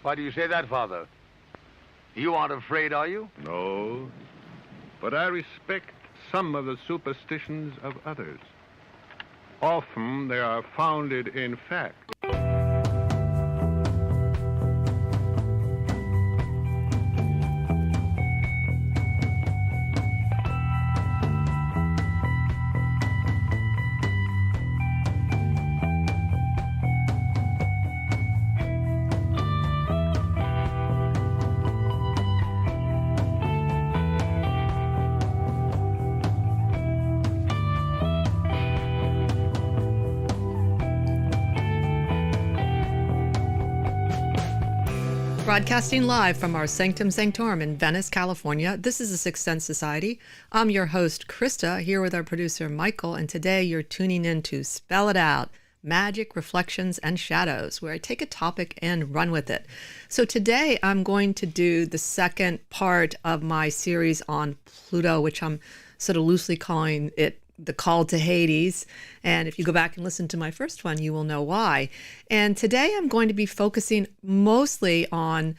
Why do you say that, Father? You aren't afraid, are you? No, but I respect some of the superstitions of others. Often they are founded in fact. Broadcasting live from our Sanctum Sanctorum in Venice, California, this is the Sixth Sense Society. I'm your host, Krista, here with our producer, Michael, and today you're tuning in to Spell It Out, Magic, Reflections, and Shadows, where I take a topic and run with it. So today I'm going to do the second part of my series on Pluto, which I'm sort of loosely calling it The Call to Hades. And if you go back and listen to my first one, you will know why. And today I'm going to be focusing mostly on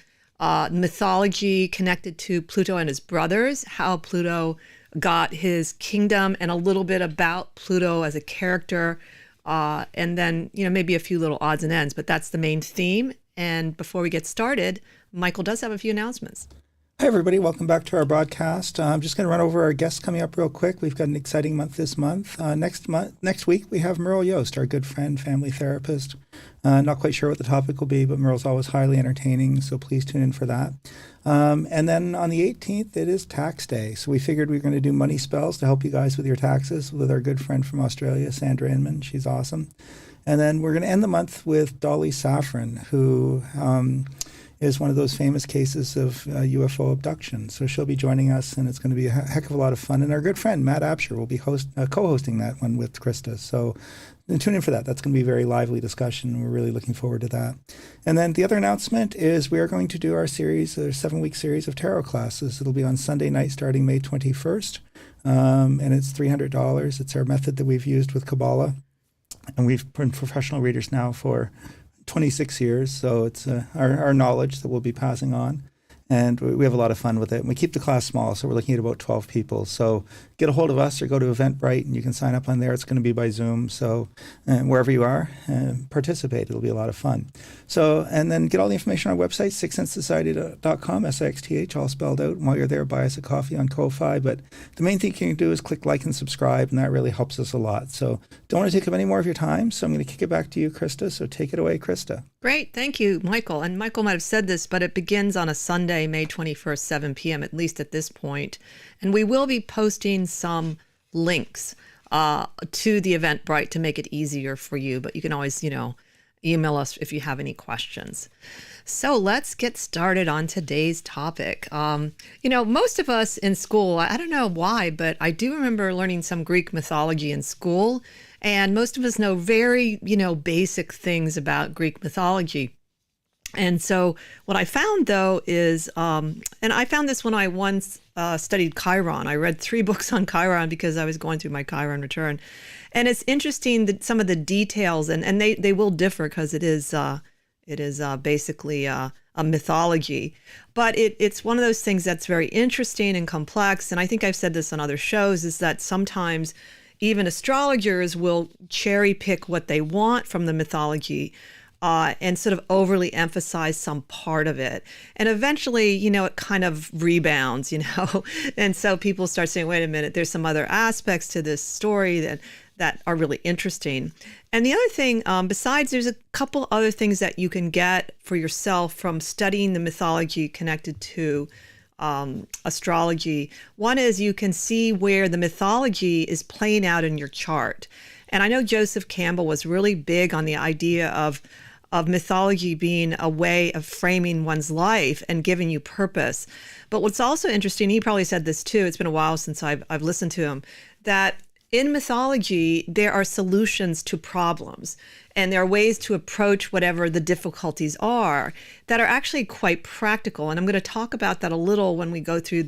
mythology connected to Pluto and his brothers, how Pluto got his kingdom, and a little bit about Pluto as a character. And then, maybe a few little odds and ends, but that's the main theme. And before we get started, Michael does have a few announcements. Hi, everybody. Welcome back to our broadcast. I'm just going to run over our guests coming up real quick. We've got an exciting month this month. Next week, we have Merle Yost, our good friend, family therapist. Not quite sure what the topic will be, but Merle's always highly entertaining, so please tune in for that. And then on the 18th, it is tax day. So we figured we were going to do money spells to help you guys with your taxes with our good friend from Australia, Sandra Inman. She's awesome. And then we're going to end the month with Dolly Saffron, who is one of those famous cases of UFO abduction. So she'll be joining us, and it's going to be a heck of a lot of fun. And our good friend, Matt Absher, will be co-hosting that one with Krista. So tune in for that. That's going to be a very lively discussion. We're really looking forward to that. And then the other announcement is we are going to do our series, our 7-week series of tarot classes. It'll be on Sunday night starting May 21st, and it's $300. It's our method that we've used with Kabbalah. And we've been professional readers now for 26 years, so it's our knowledge that we'll be passing on, and we have a lot of fun with it. And we keep the class small, so we're looking at about 12 people. So get a hold of us or go to Eventbrite, and you can sign up on there. It's going to be by Zoom, so wherever you are, participate. It'll be a lot of fun. So, and then get all the information on our website, sixthsensesociety.com, SIXTH, all spelled out. And while you're there, buy us a coffee on Ko-Fi. But the main thing you can do is click like and subscribe, and that really helps us a lot. So don't want to take up any more of your time, so I'm going to kick it back to you, Krista. So take it away, Krista. Great. Thank you, Michael. And Michael might have said this, but it begins on a Sunday, May 21st, 7 p.m., at least at this point. And we will be posting some links to the Eventbrite to make it easier for you. But you can always, email us if you have any questions. So let's get started on today's topic. Most of us in school, I don't know why, but I do remember learning some Greek mythology in school. And most of us know very, basic things about Greek mythology. And so what I found, though, is, and I found this when I once studied Chiron. I read 3 books on Chiron because I was going through my Chiron return. And it's interesting that some of the details, and they will differ because it is basically a mythology. But it's one of those things that's very interesting and complex. And I think I've said this on other shows, is that sometimes even astrologers will cherry pick what they want from the mythology and sort of overly emphasize some part of it. And eventually, it kind of rebounds, And so people start saying, wait a minute, there's some other aspects to this story that are really interesting. And the other thing, besides, there's a couple other things that you can get for yourself from studying the mythology connected to astrology. One is you can see where the mythology is playing out in your chart. And I know Joseph Campbell was really big on the idea of mythology being a way of framing one's life and giving you purpose. But what's also interesting, he probably said this too, it's been a while since I've listened to him, that in mythology, there are solutions to problems, and there are ways to approach whatever the difficulties are that are actually quite practical. And I'm going to talk about that a little when we go through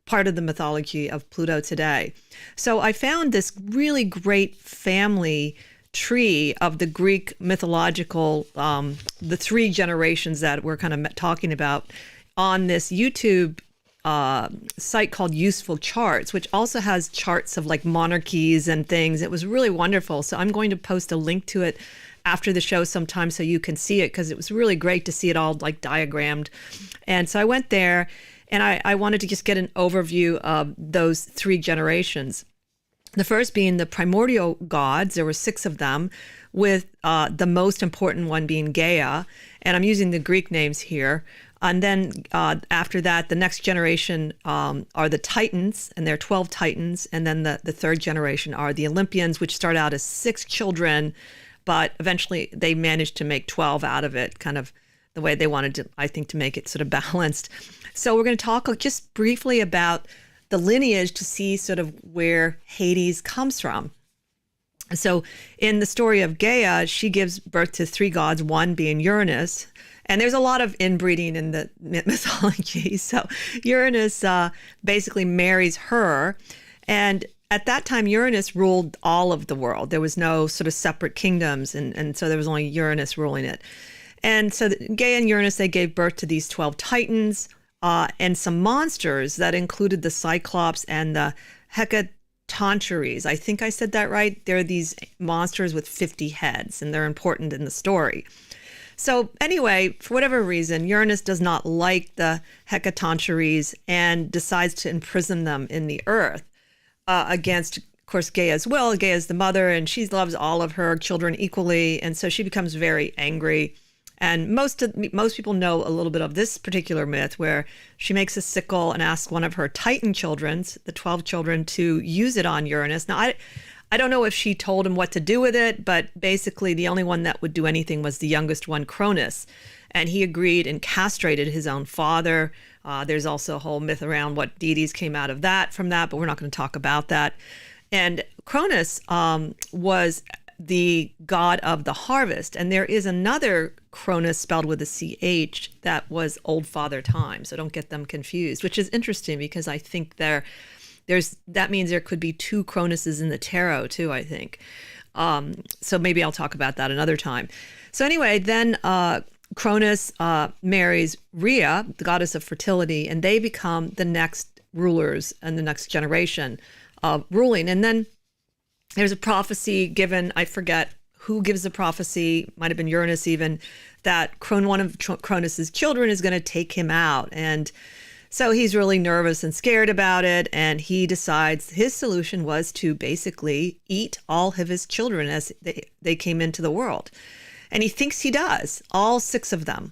part of the mythology of Pluto today. So I found this really great family tree of the Greek mythological, the three generations that we're kind of talking about on this YouTube site called Useful Charts, which also has charts of like monarchies and things. It was really wonderful. So I'm going to post a link to it after the show sometime so you can see it, because it was really great to see it all like diagrammed. And so I went there and I wanted to just get an overview of those three generations. The first being the primordial gods. There were 6 of them, with the most important one being Gaia. And I'm using the Greek names here. And then after that, the next generation are the Titans, and there are 12 Titans. And then the third generation are the Olympians, which start out as 6 children, but eventually they managed to make 12 out of it, kind of the way they wanted to, I think, to make it sort of balanced. So we're going to talk just briefly about the lineage to see sort of where Hades comes from. So in the story of Gaia, she gives birth to 3 gods, one being Uranus. And there's a lot of inbreeding in the mythology. So Uranus basically marries her. And at that time, Uranus ruled all of the world. There was no sort of separate kingdoms. And so there was only Uranus ruling it. And so Gaia and Uranus, they gave birth to these 12 Titans and some monsters that included the Cyclops and the Hecatoncheires. I think I said that right. They're these monsters with 50 heads, and they're important in the story. So anyway, for whatever reason, Uranus does not like the Hecatoncheires and decides to imprison them in the earth against, of course, Gaia's will. Gaia's the mother, and she loves all of her children equally, and so she becomes very angry. And most people know a little bit of this particular myth, where she makes a sickle and asks one of her Titan children, the 12 children, to use it on Uranus. Now, I don't know if she told him what to do with it, but basically the only one that would do anything was the youngest one, Cronus. And he agreed and castrated his own father. There's also a whole myth around what deities came out of that from that, but we're not going to talk about that. And Cronus was the god of the harvest. And there is another Cronus spelled with a CH that was Old Father Time. So don't get them confused, which is interesting because I think that means there could be 2 Cronuses in the tarot too, I think. So maybe I'll talk about that another time. So anyway, then Cronus marries Rhea, the goddess of fertility, and they become the next rulers and the next generation of ruling. And then there's a prophecy given, I forget who gives the prophecy, might have been Uranus even, that one of Cronus's children is going to take him out. And so he's really nervous and scared about it. And he decides his solution was to basically eat all of his children as they came into the world. And he thinks he does, all 6 of them.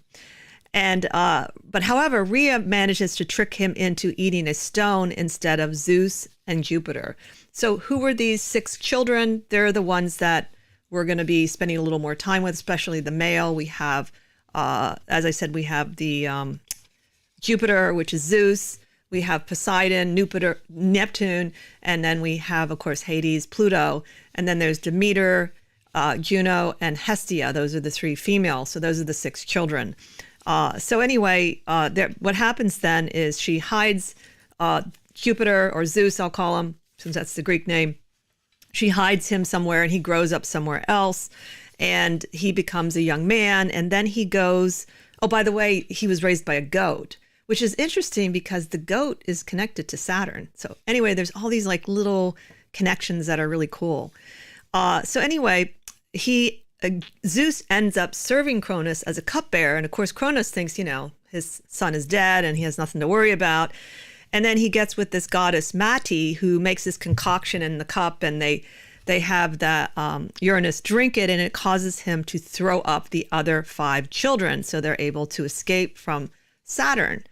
And but however, Rhea manages to trick him into eating a stone instead of Zeus and Jupiter. So who were these 6 children? They're the ones that we're going to be spending a little more time with, especially the male. We have, as I said, we have the Jupiter, which is Zeus. We have Poseidon, Neptune, and then we have, of course, Hades, Pluto. And then there's Demeter, Juno, and Hestia. Those are the 3 female. So those are the 6 children. So anyway, what happens then is she hides Jupiter, or Zeus, I'll call him, since that's the Greek name. She hides him somewhere and he grows up somewhere else and he becomes a young man. And then he goes, oh, by the way, he was raised by a goat, which is interesting because the goat is connected to Saturn. So anyway, there's all these like little connections that are really cool. So anyway, Zeus ends up serving Cronus as a cupbearer. And of course, Cronus thinks, his son is dead and he has nothing to worry about. And then he gets with this goddess Mati, who makes this concoction in the cup, and they have the Uranus drink it, and it causes him to throw up the other 5 children. So they're able to escape from Saturn.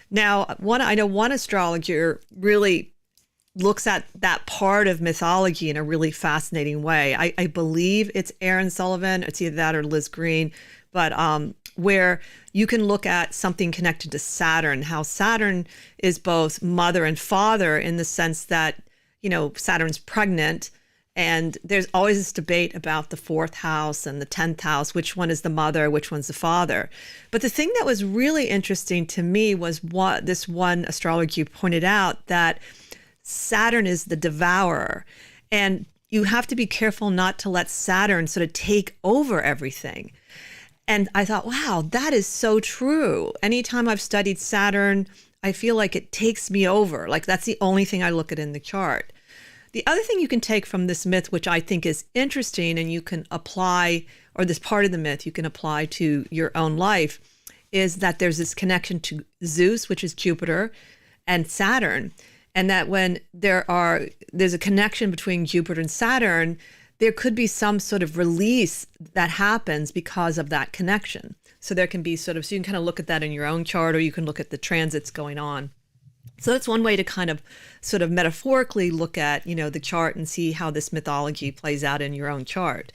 Now, I know one astrologer really looks at that part of mythology in a really fascinating way. I believe it's Aaron Sullivan. It's either that or Liz Green, but where you can look at something connected to Saturn, how Saturn is both mother and father in the sense that, Saturn's pregnant. And there's always this debate about the 4th house and the 10th house, which one is the mother, which one's the father. But the thing that was really interesting to me was what this one astrologer pointed out, that Saturn is the devourer. And you have to be careful not to let Saturn sort of take over everything. And I thought, wow, that is so true. Anytime I've studied Saturn, I feel like it takes me over. Like that's the only thing I look at in the chart. The other thing you can take from this myth, which I think is interesting and you can apply, or this part of the myth you can apply to your own life, is that there's this connection to Zeus, which is Jupiter, and Saturn. And that when there's a connection between Jupiter and Saturn, there could be some sort of release that happens because of that connection. So there can be so you can kind of look at that in your own chart, or you can look at the transits going on. So that's one way to kind of sort of metaphorically look at, the chart and see how this mythology plays out in your own chart.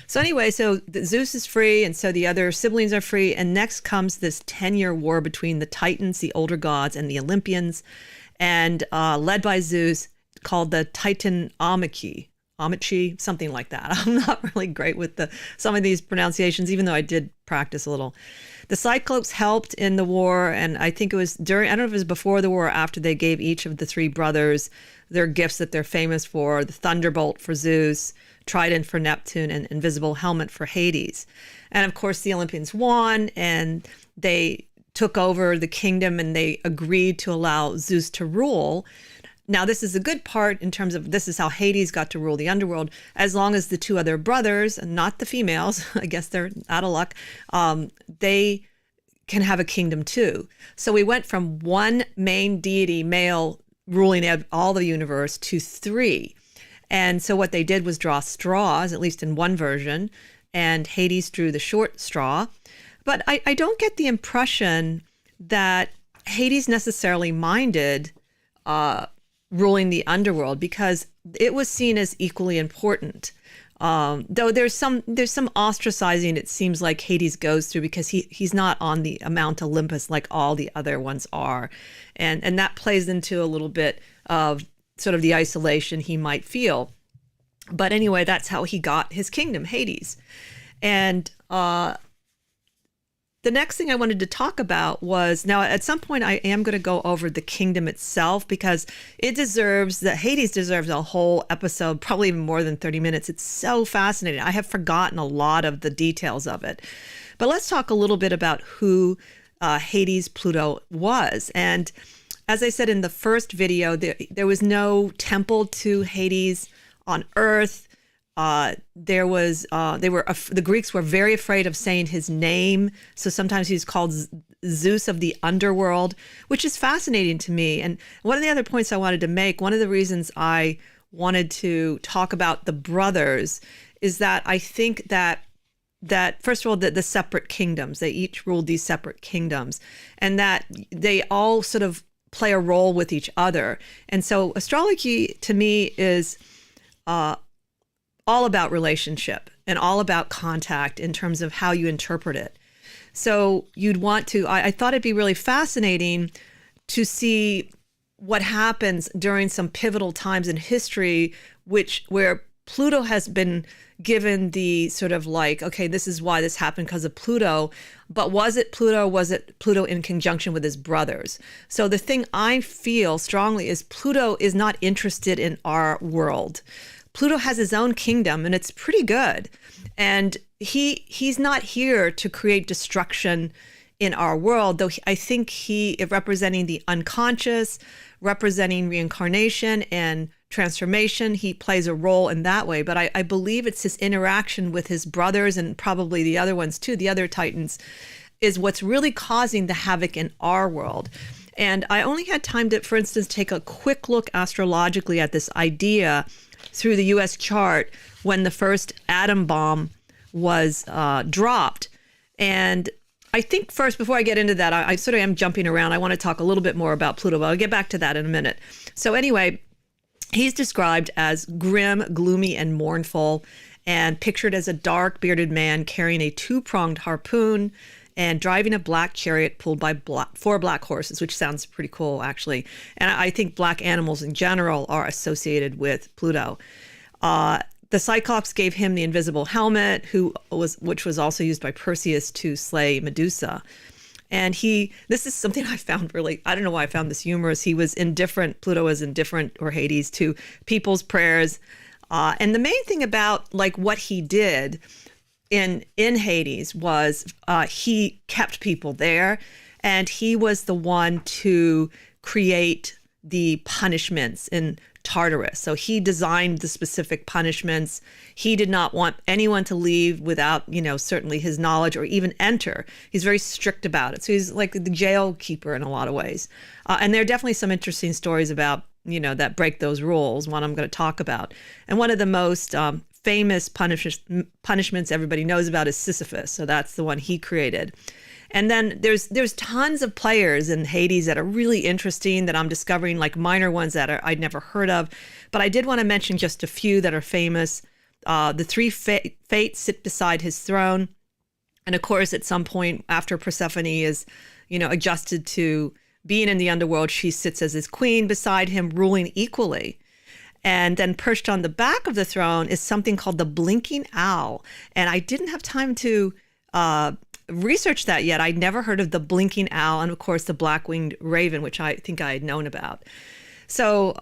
So anyway, so Zeus is free, and so the other siblings are free. And next comes this 10-year war between the Titans, the older gods, and the Olympians, and led by Zeus, called the Titanomachy, something like that. I'm not really great with some of these pronunciations, even though I did practice a little. The Cyclopes helped in the war, and I think it was I don't know if it was before the war or after, they gave each of the three brothers their gifts that they're famous for: the Thunderbolt for Zeus, Trident for Neptune, and Invisible Helmet for Hades. And of course, the Olympians won, and they took over the kingdom, and they agreed to allow Zeus to rule. Now, this is a good part in terms of this is how Hades got to rule the underworld, as long as the two other brothers, and not the females, I guess they're out of luck, they can have a kingdom too. So we went from one main deity, male, ruling all the universe, to three. And so what they did was draw straws, at least in one version, and Hades drew the short straw. But I don't get the impression that Hades necessarily minded ruling the underworld, because it was seen as equally important. Though there's some ostracizing, it seems like Hades goes through, because he's not on the Mount Olympus like all the other ones are. And that plays into a little bit of sort of the isolation he might feel. But anyway, that's how he got his kingdom, Hades. And the next thing I wanted to talk about was, now at some point I am going to go over the kingdom itself, because Hades deserves a whole episode, probably even more than 30 minutes. It's so fascinating. I have forgotten a lot of the details of it. But let's talk a little bit about who Hades Pluto was. And as I said in the first video, there was no temple to Hades on Earth. The Greeks were very afraid of saying his name. So sometimes he's called Zeus of the underworld, which is fascinating to me. And one of the other points I wanted to make, one of the reasons I wanted to talk about the brothers, is that I think that first of all, the separate kingdoms, they each ruled these separate kingdoms, and that they all sort of play a role with each other. And so astrology to me is all about relationship and all about contact in terms of how you interpret it. So you'd want to, I thought it'd be really fascinating to see what happens during some pivotal times in history, where Pluto has been given the sort of like, okay, this is why this happened because of Pluto. But was it Pluto? Was it Pluto in conjunction with his brothers? So the thing I feel strongly is Pluto is not interested in our world. Pluto has his own kingdom, and it's pretty good. And he's not here to create destruction in our world, though I think he, representing the unconscious, representing reincarnation and transformation, he plays a role in that way. But I believe it's his interaction with his brothers, and probably the other ones too, the other Titans, is what's really causing the havoc in our world. And I only had time to, for instance, take a quick look astrologically at this idea through the U.S. chart when the first atom bomb was dropped. And I think first, before I get into that, I sort of am jumping around. I want to talk a little bit more about Pluto, but I'll get back to that in a minute. So anyway, he's described as grim, gloomy, and mournful, and pictured as a dark, bearded man carrying a two-pronged harpoon and driving a black chariot pulled by four black horses, which sounds pretty cool, actually. And I think black animals in general are associated with Pluto. The Cyclops gave him the invisible helmet, which was also used by Perseus to slay Medusa. And this is something I found really, I don't know why I found this humorous. He was indifferent, Pluto was indifferent, or Hades, to people's prayers. And the main thing about like what he did in Hades was he kept people there, and he was the one to create the punishments in Tartarus. So he designed the specific punishments. He did not want anyone to leave without, certainly his knowledge or even enter. He's very strict about it. So he's like the jail keeper in a lot of ways. And there are definitely some interesting stories about, that break those rules, one I'm going to talk about. And one of the most famous punishments everybody knows about is Sisyphus. So that's the one he created. And then there's tons of players in Hades that are really interesting that I'm discovering, like minor ones that I'd never heard of. But I did want to mention just a few that are famous. The three fates sit beside his throne. And of course, at some point after Persephone is, adjusted to being in the underworld, she sits as his queen beside him, ruling equally. And then perched on the back of the throne is something called the blinking owl. And I didn't have time to research that yet. I'd never heard of the blinking owl, and of course the black-winged raven, which I think I had known about. So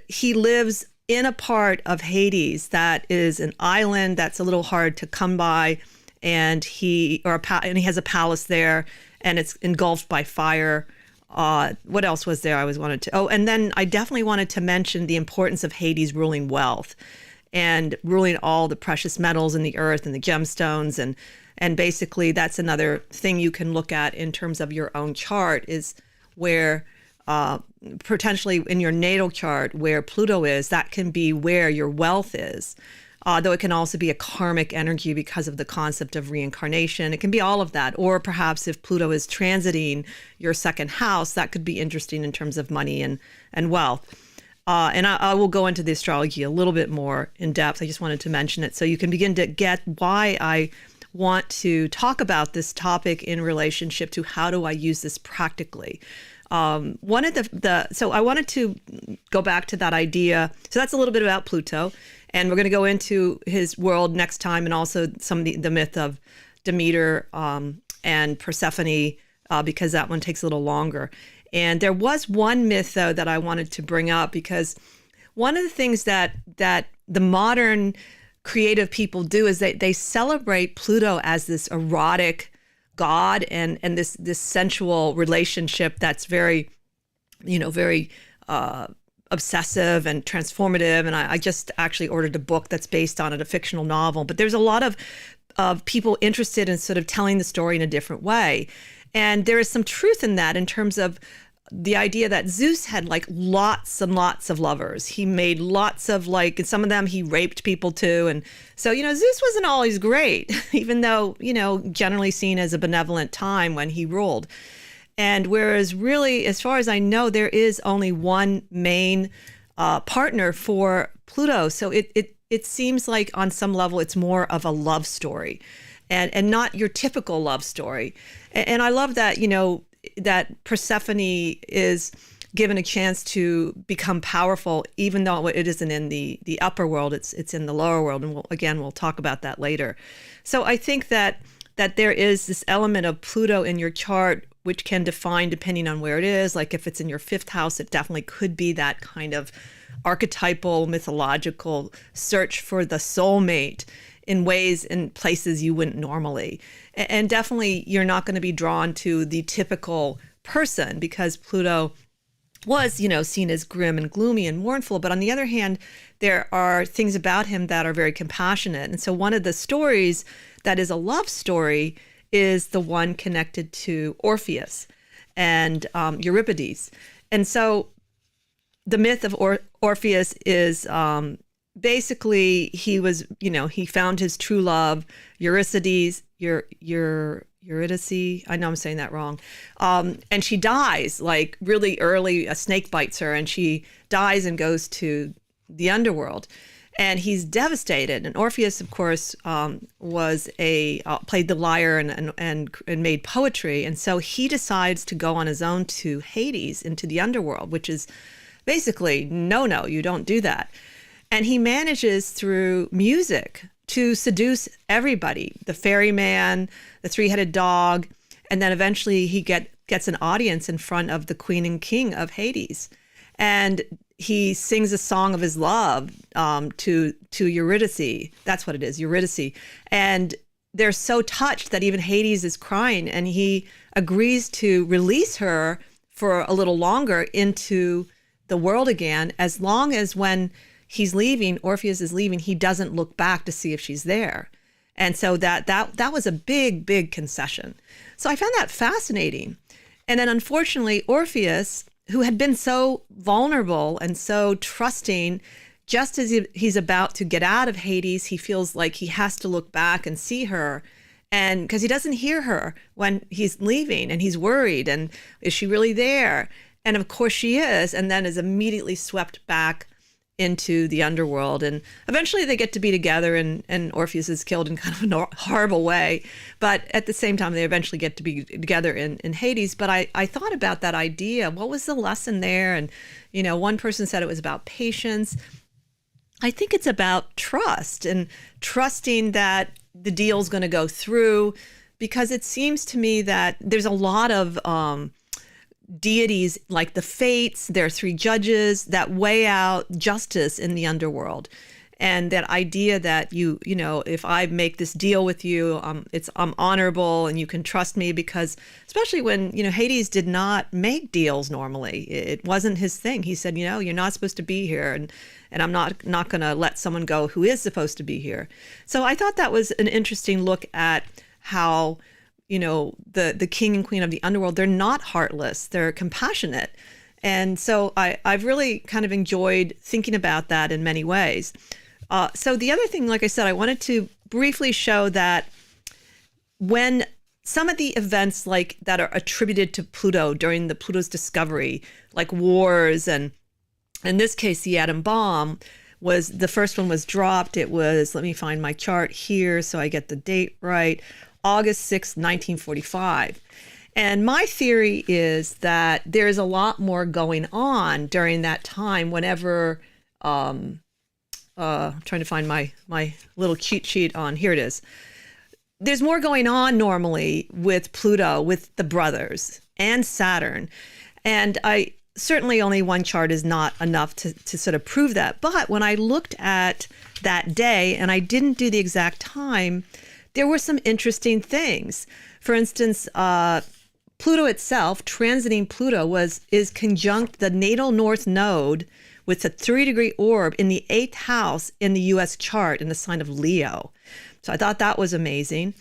he lives in a part of Hades that is an island that's a little hard to come by, and he has a palace there, and it's engulfed by fire. What else was there? And then I definitely wanted to mention the importance of Hades ruling wealth and ruling all the precious metals in the earth and the gemstones. And basically that's another thing you can look at in terms of your own chart, is where potentially in your natal chart where Pluto is, that can be where your wealth is. Though it can also be a karmic energy because of the concept of reincarnation. It can be all of that. Or perhaps if Pluto is transiting your second house, that could be interesting in terms of money and wealth. And I will go into the astrology a little bit more in depth. I just wanted to mention it so you can begin to get why I want to talk about this topic in relationship to how do I use this practically. One of so I wanted to go back to that idea. So that's a little bit about Pluto. And we're going to go into his world next time, and also some of the myth of Demeter and Persephone, because that one takes a little longer. And there was one myth, though, that I wanted to bring up, because one of the things that the modern creative people do is they celebrate Pluto as this erotic god and this sensual relationship that's very, very obsessive and transformative. And I just actually ordered a book that's based on it, a fictional novel. But there's a lot of people interested in sort of telling the story in a different way. And there is some truth in that in terms of the idea that Zeus had like lots and lots of lovers. He made lots of and some of them he raped people too. And so, Zeus wasn't always great, even though, generally seen as a benevolent time when he ruled. And whereas really, as far as I know, there is only one main partner for Pluto. So it seems like on some level it's more of a love story and not your typical love story. And I love that, that Persephone is given a chance to become powerful, even though it isn't in the upper world, it's in the lower world. And we'll talk about that later. So I think that there is this element of Pluto in your chart, which can define depending on where it is. Like if it's in your fifth house, it definitely could be that kind of archetypal, mythological search for the soulmate in ways and places you wouldn't normally. And definitely you're not going to be drawn to the typical person because Pluto was, seen as grim and gloomy and mournful. But on the other hand, there are things about him that are very compassionate. And so one of the stories that is a love story is the one connected to Orpheus and Euripides. And so the myth of Orpheus is basically he was, he found his true love, Eurydice. I know I'm saying that wrong. And she dies like really early. A snake bites her and she dies and goes to the underworld. And he's devastated. And Orpheus, of course, was played the lyre and made poetry. And so he decides to go on his own to Hades, into the underworld, which is basically, no, you don't do that. And he manages through music to seduce everybody, the ferryman, the three-headed dog, and then eventually he gets an audience in front of the queen and king of Hades. And he sings a song of his love to Eurydice. That's what it is, Eurydice. And they're so touched that even Hades is crying, and he agrees to release her for a little longer into the world again, as long as when he's leaving, Orpheus is leaving, he doesn't look back to see if she's there. And so that was a big concession. So I found that fascinating. And then unfortunately, Orpheus, who had been so vulnerable and so trusting, just as he's about to get out of Hades, he feels like he has to look back and see her. And because he doesn't hear her when he's leaving, and he's worried, and is she really there? And of course she is, and then is immediately swept back into the underworld. And eventually they get to be together, and Orpheus is killed in kind of a horrible way. But at the same time, they eventually get to be together in Hades. But I thought about that idea. What was the lesson there? And, one person said it was about patience. I think it's about trust, and trusting that the deal's going to go through, because it seems to me that there's a lot of deities like the fates. There are 3 judges that weigh out justice in the underworld, and that idea that you know, if I make this deal with you, I'm honorable and you can trust me, because especially when Hades did not make deals normally. It wasn't his thing. He said, you're not supposed to be here, and I'm not going to let someone go who is supposed to be here. So I thought that was an interesting look at how the king and queen of the underworld, they're not heartless, they're compassionate. And so I've really kind of enjoyed thinking about that in many ways. So the other thing, like I said, I wanted to briefly show that when some of the events like that are attributed to Pluto during Pluto's discovery, like wars, and in this case, the atom bomb, was the first one was dropped. It was, let me find my chart here so I get the date right, August 6, 1945. And my theory is that there's a lot more going on during that time whenever, I'm trying to find my little cheat sheet on, here it is. There's more going on normally with Pluto, with the brothers and Saturn. And certainly only one chart is not enough to sort of prove that. But when I looked at that day, and I didn't do the exact time, there were some interesting things. For instance, Pluto itself, transiting Pluto, is conjunct the natal north node with a 3-degree orb in the 8th house in the U.S. chart in the sign of Leo. So I thought that was amazing.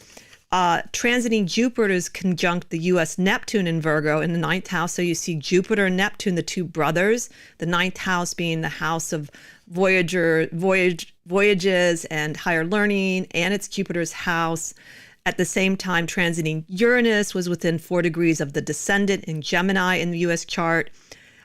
Transiting Jupiter is conjunct the U.S. Neptune in Virgo in the 9th house. So you see Jupiter and Neptune, the 2 brothers, the 9th house being the house of voyages and higher learning, and it's Jupiter's house. At the same time, transiting Uranus was within 4 degrees of the descendant in Gemini in the U.S. chart.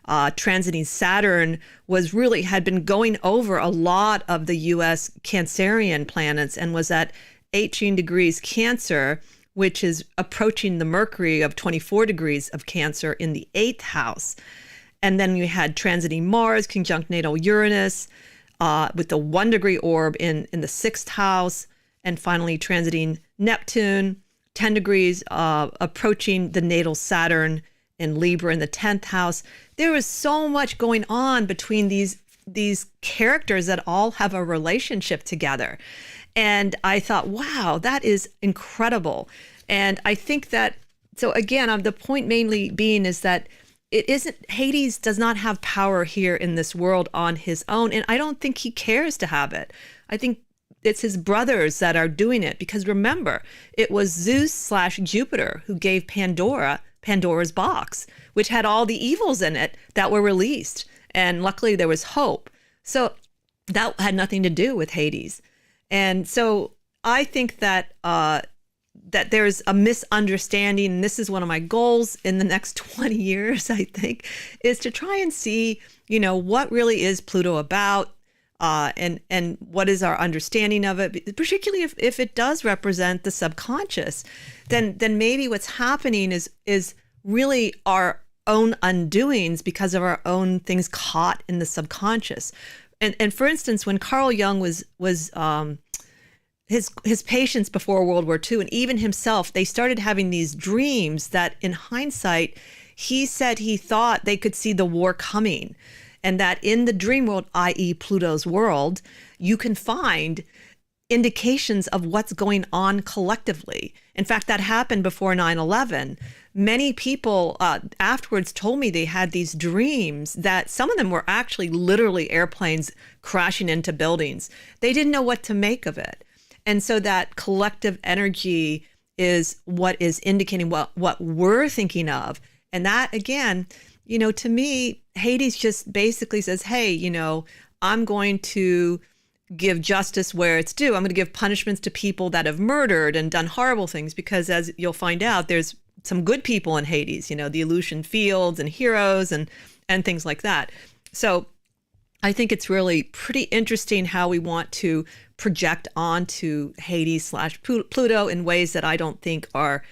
Transiting Saturn had been going over a lot of the U.S. Cancerian planets, and was at 18 degrees Cancer, which is approaching the Mercury of 24 degrees of Cancer in the 8th house. And then you had transiting Mars, conjunct natal Uranus, with the 1-degree orb in the 6th house. And finally, transiting Neptune, 10 degrees, approaching the natal Saturn in Libra in the 10th house. There was so much going on between these characters that all have a relationship together. And I thought, wow, that is incredible. And I think that, so again, the point mainly being is that Hades does not have power here in this world on his own. And I don't think he cares to have it. I think it's his brothers that are doing it, because remember, it was Zeus/Jupiter who gave Pandora's box, which had all the evils in it that were released. And luckily there was hope. So that had nothing to do with Hades. And so I think that that there's a misunderstanding, and this is one of my goals in the next 20 years, I think, is to try and see, what really is Pluto about, and what is our understanding of it, particularly if it does represent the subconscious. Then maybe what's happening is really our own undoings because of our own things caught in the subconscious. And for instance, when Carl Jung was his patients before World War II, and even himself, they started having these dreams that in hindsight, he said he thought they could see the war coming. and that in the dream world, i.e. Pluto's world, you can find indications of what's going on collectively. In fact, that happened before 9/11. Many people afterwards told me they had these dreams that some of them were actually literally airplanes crashing into buildings. They didn't know what to make of it. And so that collective energy is what is indicating what we're thinking of. And that, again, to me, Hades just basically says, hey, I'm going to give justice where it's due. I'm going to give punishments to people that have murdered and done horrible things, because as you'll find out, there's some good people in Hades, the Aleutian Fields and heroes and things like that. So I think it's really pretty interesting how we want to project onto Hades/Pluto in ways that I don't think are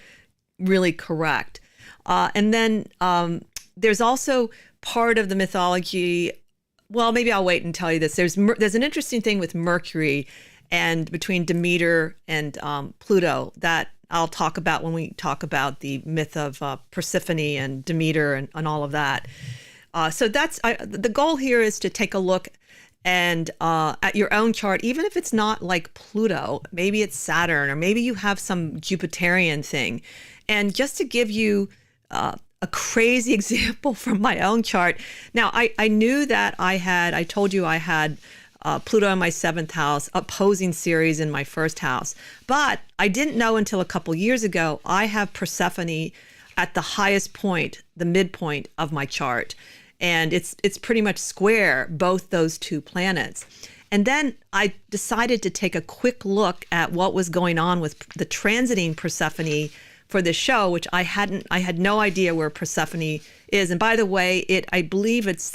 really correct. And then there's also part of the mythology. Well, maybe I'll wait and tell you this. There's an interesting thing with Mercury and between Demeter and Pluto that I'll talk about when we talk about the myth of Persephone and Demeter and all of that. So that's the goal here is to take a look and at your own chart, even if it's not like Pluto, maybe it's Saturn, or maybe you have some Jupiterian thing. And just to give you a crazy example from my own chart. Now, I knew that I told you I had Pluto in my 7th house, opposing Ceres in my 1st house. But I didn't know until a couple years ago, I have Persephone at the highest point, the midpoint of my chart. And it's pretty much square, both those two planets. And then I decided to take a quick look at what was going on with the transiting Persephone for this show, which I had no idea where Persephone is. And by the way, I believe it's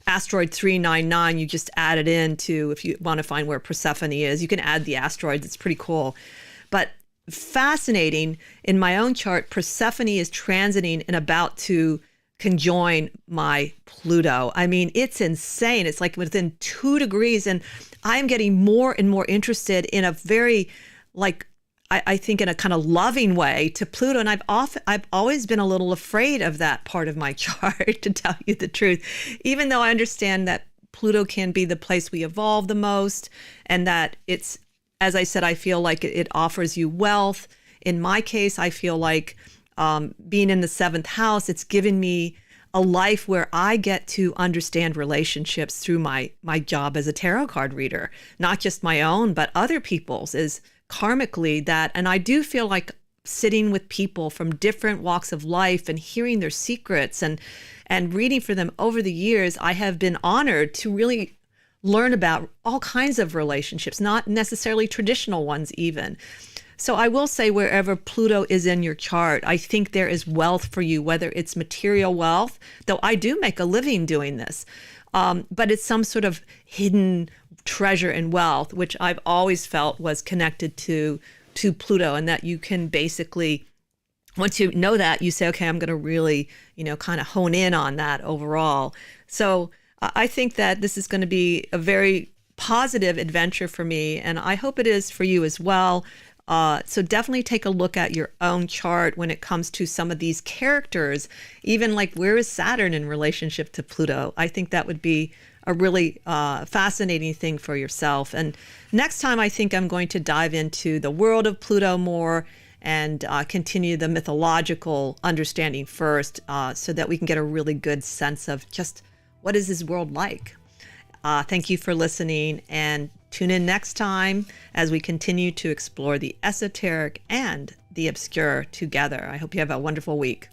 asteroid 399. You just add it into, if you want to find where Persephone is, you can add the asteroids. It's pretty cool. But fascinating, in my own chart, Persephone is transiting and about to conjoin my Pluto. I mean, it's insane. It's like within 2 degrees. And I'm getting more and more interested in a very, I think in a kind of loving way to Pluto. And I've always been a little afraid of that part of my chart, to tell you the truth, even though I understand that Pluto can be the place we evolve the most, and that it's, as I said, I feel like it offers you wealth. In my case, I feel like being in the 7th house, it's given me a life where I get to understand relationships through my job as a tarot card reader, not just my own, but other people's, is karmically that. And I do feel like sitting with people from different walks of life and hearing their secrets and reading for them over the years, I have been honored to really learn about all kinds of relationships, not necessarily traditional ones even. So I will say, wherever Pluto is in your chart, I think there is wealth for you, whether it's material wealth, though I do make a living doing this, but it's some sort of hidden treasure and wealth, which I've always felt was connected to Pluto, and that you can basically, once you know that, you say, okay, I'm going to really, kind of hone in on that overall. So I think that this is going to be a very positive adventure for me, and I hope it is for you as well. So definitely take a look at your own chart when it comes to some of these characters, even like where is Saturn in relationship to Pluto? I think that would be a really fascinating thing for yourself. And next time, I think I'm going to dive into the world of Pluto more and continue the mythological understanding first, so that we can get a really good sense of just what is this world like. Thank you for listening, and tune in next time as we continue to explore the esoteric and the obscure together. I hope you have a wonderful week.